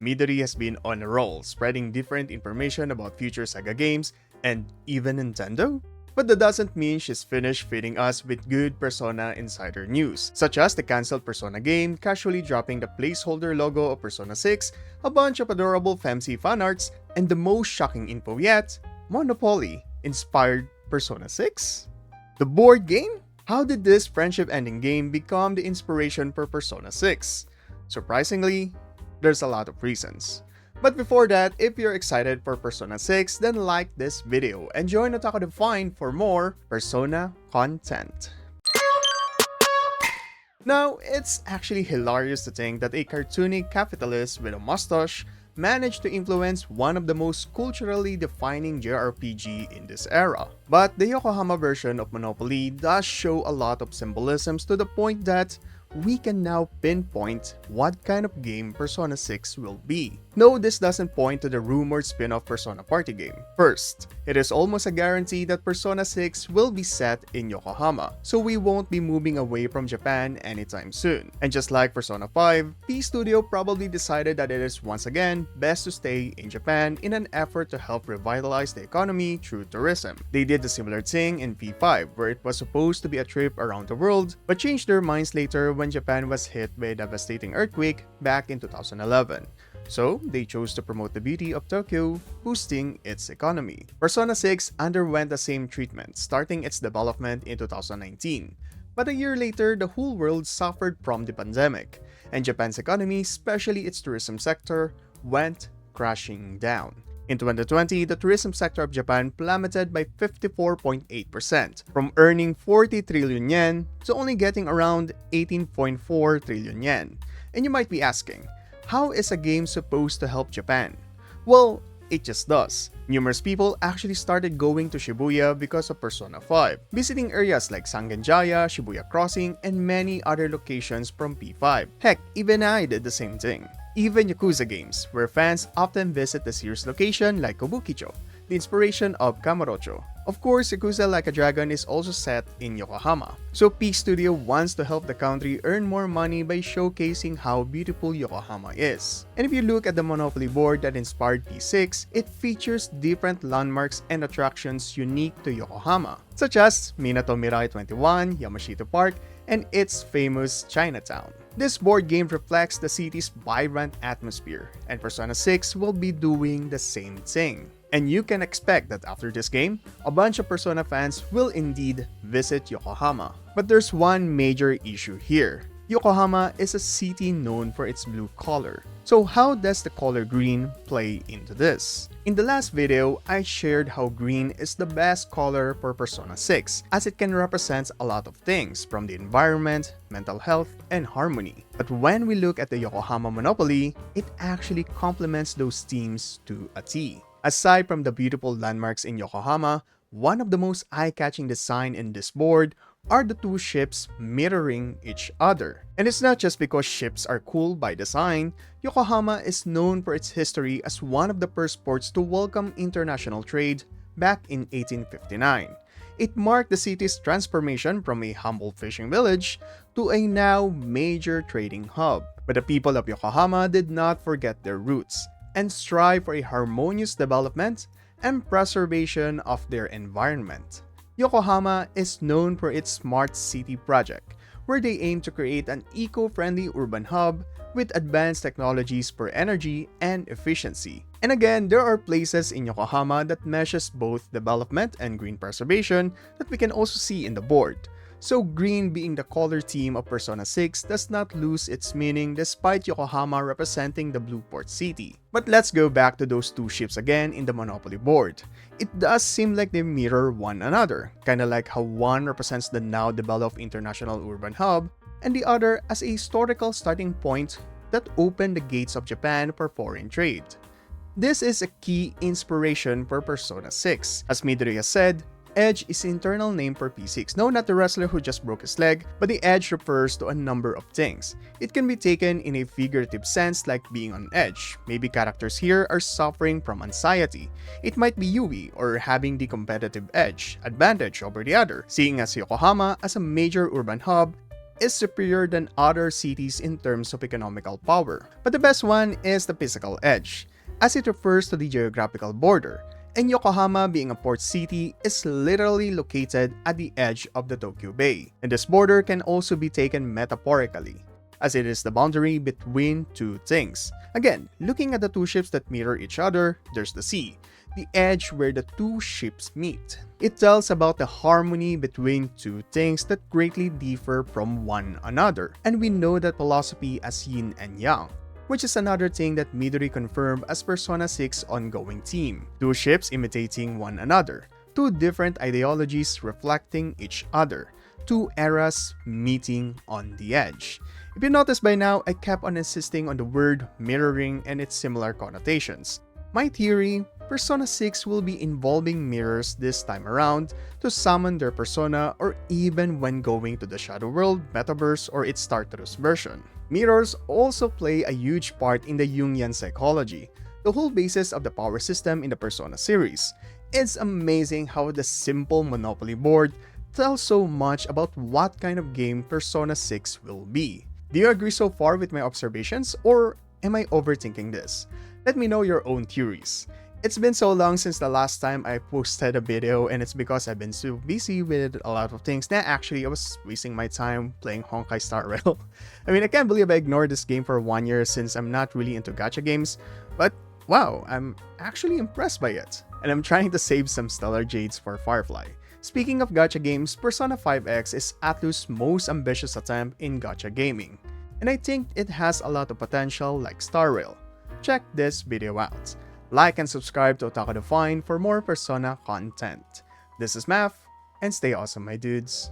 Midori has been on a roll, spreading different information about future Sega games and even Nintendo. But that doesn't mean she's finished feeding us with good Persona insider news, such as the cancelled Persona game casually dropping the placeholder logo of Persona 6, a bunch of adorable fancy fanarts, and the most shocking info yet, Monopoly inspired Persona 6? The board game? How did this friendship-ending game become the inspiration for Persona 6? Surprisingly, there's a lot of reasons. But before that, if you're excited for Persona 6, then like this video and join Otaku Define for more Persona content. Now, it's actually hilarious to think that a cartoony capitalist with a mustache managed to influence one of the most culturally defining JRPG in this era. But the Yokohama version of Monopoly does show a lot of symbolisms to the point that we can now pinpoint what kind of game Persona 6 will be. No, this doesn't point to the rumored spin-off Persona party game. First, it is almost a guarantee that Persona 6 will be set in Yokohama, so we won't be moving away from Japan anytime soon. And just like Persona 5, P Studio probably decided that it is once again best to stay in Japan in an effort to help revitalize the economy through tourism. They did a similar thing in P5, where it was supposed to be a trip around the world, but changed their minds later when Japan was hit by a devastating earthquake back in 2011. So, they chose to promote the beauty of Tokyo, boosting its economy. Persona 6 underwent the same treatment, starting its development in 2019. But a year later, the whole world suffered from the pandemic, and Japan's economy, especially its tourism sector, went crashing down. In 2020, the tourism sector of Japan plummeted by 54.8%, from earning 40 trillion yen to only getting around 18.4 trillion yen. And you might be asking, how is a game supposed to help Japan? Well, it just does. Numerous people actually started going to Shibuya because of Persona 5, visiting areas like Sangenjaya, Shibuya Crossing, and many other locations from P5. Heck, even I did the same thing. Even Yakuza games, where fans often visit the series location like Kobukicho, the inspiration of Kamurocho. Of course, Yakuza Like a Dragon is also set in Yokohama. So P Studio wants to help the country earn more money by showcasing how beautiful Yokohama is. And if you look at the Monopoly board that inspired P6, it features different landmarks and attractions unique to Yokohama, such as Minato Mirai 21, Yamashita Park, and its famous Chinatown. This board game reflects the city's vibrant atmosphere, and Persona 6 will be doing the same thing. And you can expect that after this game, a bunch of Persona fans will indeed visit Yokohama. But there's one major issue here. Yokohama is a city known for its blue color. So how does the color green play into this? In the last video, I shared how green is the best color for Persona 6, as it can represent a lot of things from the environment, mental health, and harmony. But when we look at the Yokohama Monopoly, it actually complements those themes to a T. Aside from the beautiful landmarks in Yokohama, one of the most eye-catching design in this board are the two ships mirroring each other. And it's not just because ships are cool by design. Yokohama is known for its history as one of the first ports to welcome international trade back in 1859. It marked the city's transformation from a humble fishing village to a now major trading hub. But the people of Yokohama did not forget their roots and strive for a harmonious development and preservation of their environment. Yokohama is known for its Smart City project, where they aim to create an eco-friendly urban hub with advanced technologies for energy and efficiency. And again, there are places in Yokohama that meshes both development and green preservation that we can also see in the board. So green being the color theme of Persona 6 does not lose its meaning despite Yokohama representing the blue port city. But let's go back to those two ships again in the Monopoly board. It does seem like they mirror one another, kinda like how one represents the now developed international urban hub, and the other as a historical starting point that opened the gates of Japan for foreign trade. This is a key inspiration for Persona 6. As Midori has said, Edge is the internal name for P6. No, not the wrestler who just broke his leg, but the edge refers to a number of things. It can be taken in a figurative sense like being on edge. Maybe characters here are suffering from anxiety. It might be Yui or having the competitive edge, advantage over the other. Seeing as Yokohama as a major urban hub, is superior than other cities in terms of economical power. But the best one is the physical edge, as it refers to the geographical border, and Yokohama, being a port city, is literally located at the edge of the Tokyo Bay. And this border can also be taken metaphorically, as it is the boundary between two things. Again, looking at the two ships that mirror each other, there's the sea, the edge where the two ships meet. It tells about the harmony between two things that greatly differ from one another, and we know that philosophy as yin and yang, which is another thing that Midori confirmed as Persona 6 ongoing theme. Two ships imitating one another, two different ideologies reflecting each other, two eras meeting on the edge. If you noticed by now, I kept on insisting on the word mirroring and its similar connotations. My theory, Persona 6 will be involving mirrors this time around to summon their persona, or even when going to the Shadow World, Metaverse, or its Tartarus version. Mirrors also play a huge part in the Jungian psychology, the whole basis of the power system in the Persona series. It's amazing how the simple Monopoly board tells so much about what kind of game Persona 6 will be. Do you agree so far with my observations, or am I overthinking this? Let me know your own theories. It's been so long since the last time I posted a video, and it's because I've been so busy with a lot of things that actually I was wasting my time playing Honkai Star Rail. I mean, I can't believe I ignored this game for 1 year since I'm not really into gacha games, but wow, I'm actually impressed by it. And I'm trying to save some Stellar Jades for Firefly. Speaking of gacha games, Persona 5X is Atlus' most ambitious attempt in gacha gaming, and I think it has a lot of potential like Star Rail. Check this video out. Like and subscribe to Otaku Define for more Persona content. This is Math, and stay awesome, my dudes.